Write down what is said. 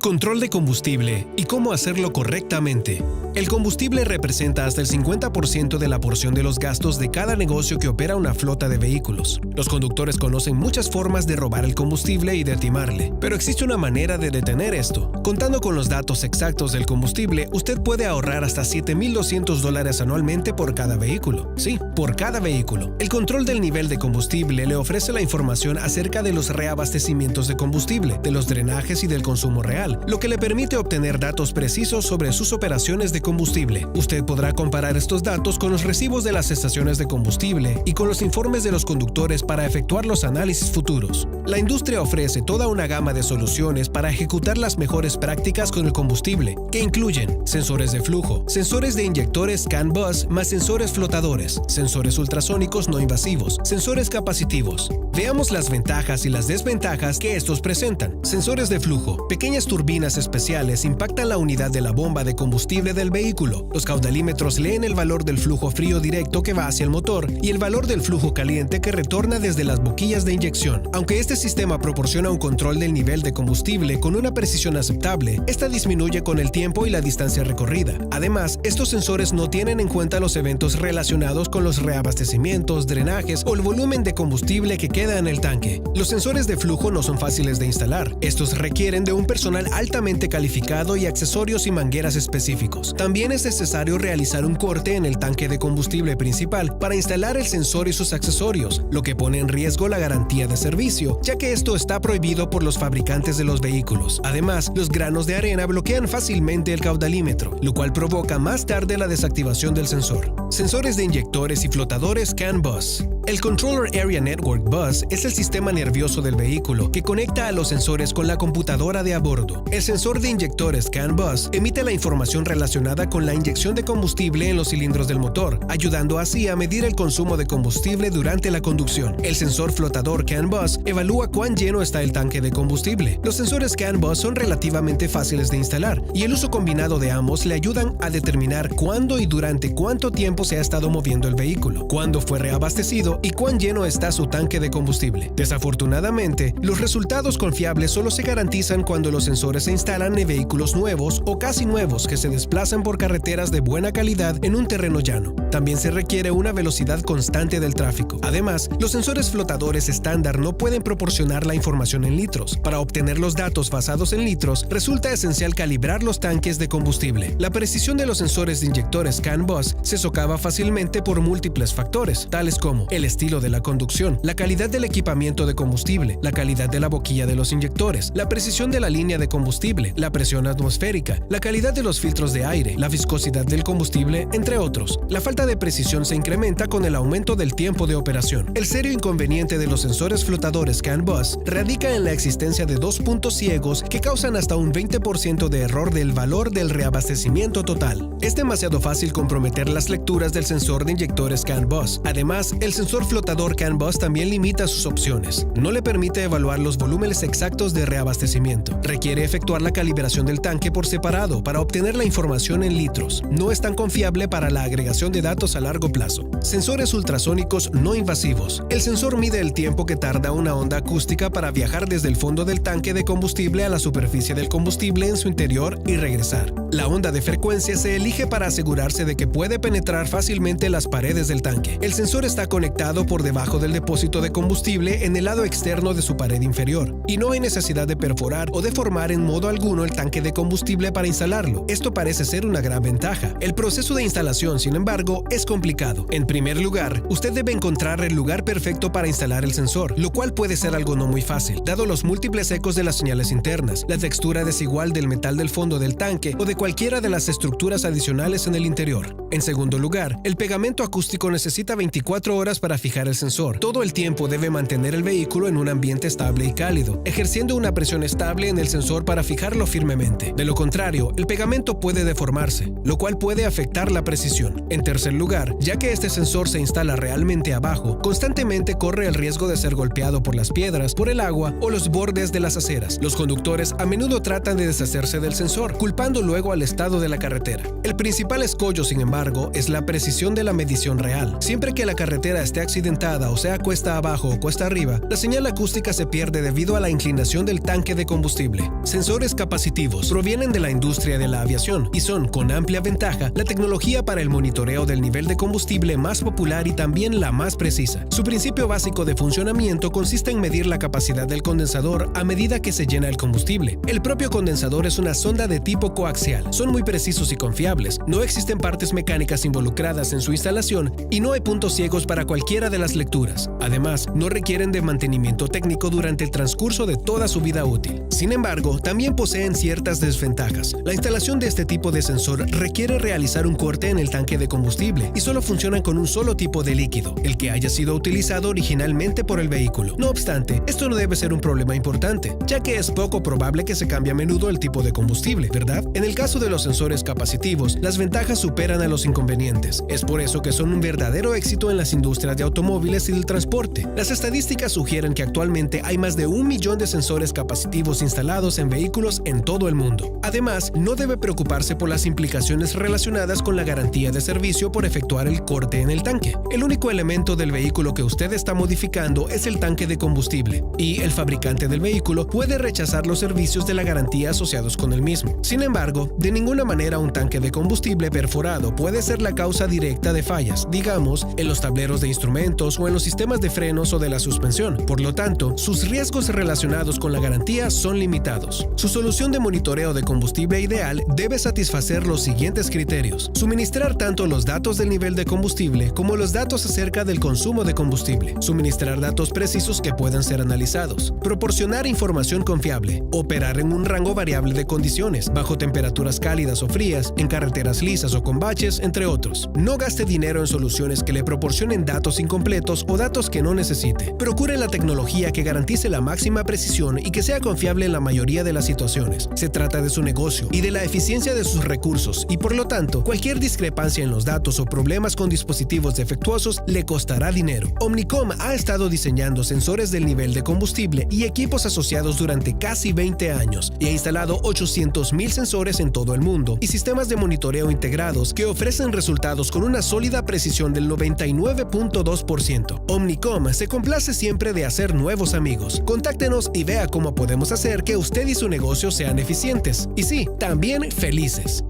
Control de combustible y cómo hacerlo correctamente. El combustible representa hasta el 50% de la porción de los gastos de cada negocio que opera una flota de vehículos. Los conductores conocen muchas formas de robar el combustible y de timarle, pero existe una manera de detener esto. Contando con los datos exactos del combustible, usted puede ahorrar hasta $7,200 anualmente por cada vehículo. Sí, por cada vehículo. El control del nivel de combustible le ofrece la información acerca de los reabastecimientos de combustible, de los drenajes y del consumo real, lo que le permite obtener datos precisos sobre sus operaciones de combustible. Usted podrá comparar estos datos con los recibos de las estaciones de combustible y con los informes de los conductores para efectuar los análisis futuros. La industria ofrece toda una gama de soluciones para ejecutar las mejores prácticas con el combustible, que incluyen sensores de flujo, sensores de inyectores CAN-bus más sensores flotadores, sensores ultrasónicos no invasivos, sensores capacitivos. Veamos las ventajas y las desventajas que estos presentan. Sensores de flujo. Pequeñas turbinas especiales impactan la unidad de la bomba de combustible del vehículo. Los caudalímetros leen el valor del flujo frío directo que va hacia el motor y el valor del flujo caliente que retorna desde las boquillas de inyección. Aunque este sistema proporciona un control del nivel de combustible con una precisión aceptable, esta disminuye con el tiempo y la distancia recorrida. Además, estos sensores no tienen en cuenta los eventos relacionados con los reabastecimientos, drenajes o el volumen de combustible que queda en el tanque. Los sensores de flujo no son fáciles de instalar. Estos requieren de un personal altamente calificado y accesorios y mangueras específicos. También es necesario realizar un corte en el tanque de combustible principal para instalar el sensor y sus accesorios, lo que pone en riesgo la garantía de servicio, ya que esto está prohibido por los fabricantes de los vehículos. Además, los granos de arena bloquean fácilmente el caudalímetro, lo cual provoca más tarde la desactivación del sensor. Sensores de inyectores y flotadores CAN-bus. El Controller Area Network Bus es el sistema nervioso del vehículo que conecta a los sensores con la computadora de a bordo. El sensor de inyectores CAN-bus emite la información relacionada con la inyección de combustible en los cilindros del motor, ayudando así a medir el consumo de combustible durante la conducción. El sensor flotador CAN-bus evalúa cuán lleno está el tanque de combustible. Los sensores CAN-bus son relativamente fáciles de instalar y el uso combinado de ambos le ayudan a determinar cuándo y durante cuánto tiempo se ha estado moviendo el vehículo, cuándo fue reabastecido y cuán lleno está su tanque de combustible. Desafortunadamente, los resultados confiables solo se garantizan cuando los sensores se instalan en vehículos nuevos o casi nuevos que se desplazan por carreteras de buena calidad en un terreno llano. También se requiere una velocidad constante del tráfico. Además, los sensores flotadores estándar no pueden proporcionar la información en litros. Para obtener los datos basados en litros, resulta esencial calibrar los tanques de combustible. La precisión de los sensores de inyectores CAN-bus se socava fácilmente por múltiples factores, tales como el estilo de la conducción, la calidad del equipamiento de combustible, la calidad de la boquilla de los inyectores, la precisión de la línea de combustible, la presión atmosférica, la calidad de los filtros de aire, la viscosidad del combustible, entre otros. La falta de precisión se incrementa con el aumento del tiempo de operación. El serio inconveniente de los sensores flotadores CAN-bus radica en la existencia de dos puntos ciegos que causan hasta un 20% de error del valor del reabastecimiento total. Es demasiado fácil comprometer las lecturas del sensor de inyectores CAN-bus. Además, el sensor flotador CAN-bus también limita sus opciones. No le permite evaluar los volúmenes exactos de reabastecimiento. Requiere efectuar la calibración del tanque por separado para obtener la información en litros. No es tan confiable para la agregación de datos a largo plazo. Sensores ultrasónicos no invasivos. El sensor mide el tiempo que tarda una onda acústica para viajar desde el fondo del tanque de combustible a la superficie del combustible en su interior y regresar. La onda de frecuencia se elige para asegurarse de que puede penetrar fácilmente las paredes del tanque. El sensor está conectado por debajo del depósito de combustible en el lado externo de su pared inferior, y no hay necesidad de perforar o deformar en modo alguno el tanque de combustible para instalarlo. Esto parece ser una gran ventaja. El proceso de instalación, sin embargo, es complicado. En primer lugar, usted debe encontrar el lugar perfecto para instalar el sensor, lo cual puede ser algo no muy fácil, dado los múltiples ecos de las señales internas, la textura desigual del metal del fondo del tanque o de cualquiera de las estructuras adicionales en el interior. En segundo lugar, el pegamento acústico necesita 24 horas para fijar el sensor. Todo el tiempo debe mantener el vehículo en un ambiente estable y cálido, ejerciendo una presión estable en el sensor para fijarlo firmemente. De lo contrario, el pegamento puede deformarse, lo cual puede afectar la precisión. En tercer lugar, ya que este sensor se instala realmente abajo, constantemente corre el riesgo de ser golpeado por las piedras, por el agua o los bordes de las aceras. Los conductores a menudo tratan de deshacerse del sensor, culpando luego al estado de la carretera. El principal escollo, sin embargo, es la precisión de la medición real. Siempre que la carretera esté accidentada o sea cuesta abajo o cuesta arriba, la señal acústica se pierde debido a la inclinación del tanque de combustible. Sensores capacitivos provienen de la industria de la aviación y son, con amplia ventaja, la tecnología para el monitoreo del nivel de combustible más popular y también la más precisa. Su principio básico de funcionamiento consiste en medir la capacidad del condensador a medida que se llena el combustible. El propio condensador es una sonda de tipo coaxial. Son muy precisos y confiables. No existen partes mecánicas involucradas en su instalación y no hay puntos ciegos para cualquiera de las lecturas. Además, no requieren de mantenimiento técnico durante el transcurso de toda su vida útil. Sin embargo, también poseen ciertas desventajas. La instalación de este tipo de sensor requiere realizar un corte en el tanque de combustible y solo funcionan con un solo tipo de líquido, el que haya sido utilizado originalmente por el vehículo. No obstante, esto no debe ser un problema importante, ya que es poco probable que se cambie a menudo el tipo de combustible, ¿verdad? En el caso de los sensores capacitivos, las ventajas superan a los inconvenientes. Es por eso que son un verdadero éxito en las industrias de automóviles y del transporte. Las estadísticas sugieren que actualmente hay más de 1 millón de sensores capacitivos instalados en vehículos en todo el mundo. Además, no debe preocuparse por las implicaciones relacionadas con la garantía de servicio por efectuar el corte en el tanque. El único elemento del vehículo que usted está modificando es el tanque de combustible, y el fabricante del vehículo puede rechazar los servicios de la garantía asociados con el mismo. Sin embargo, de ninguna manera un tanque de combustible perforado puede ser la causa directa de fallas, digamos, en los tableros de instrumentos o en los sistemas de frenos o de la suspensión. Por lo tanto, sus riesgos relacionados con la garantía son limitados. Su solución de monitoreo de combustible ideal debe satisfacer los siguientes criterios: suministrar tanto los datos del nivel de combustible como los datos acerca del consumo de combustible, suministrar datos precisos que puedan ser analizados, proporcionar información confiable, operar en un rango variable de condiciones, bajo temperaturas cálidas o frías, en carreteras lisas o con baches, entre otros. No gaste dinero en soluciones que le proporcionen datos incompletos o datos que no necesite. Procure la tecnología que garantice la máxima precisión y que sea confiable en la mayoría de las situaciones. Se trata de su negocio y de la eficiencia de sus recursos, y por lo tanto, cualquier discrepancia en los datos o problemas con dispositivos defectuosos le costará dinero. Omnicom ha estado diseñando sensores del nivel de combustible y equipos asociados durante casi 20 años y ha instalado 800,000 sensores en todo el mundo y sistemas de monitoreo integrados que ofrecen resultados con una sólida precisión del 99.2%. Omnicom se complace siempre de hacer nuevos amigos. Contáctenos y vea cómo podemos hacer que usted y su negocio sean eficientes y sí, también felices.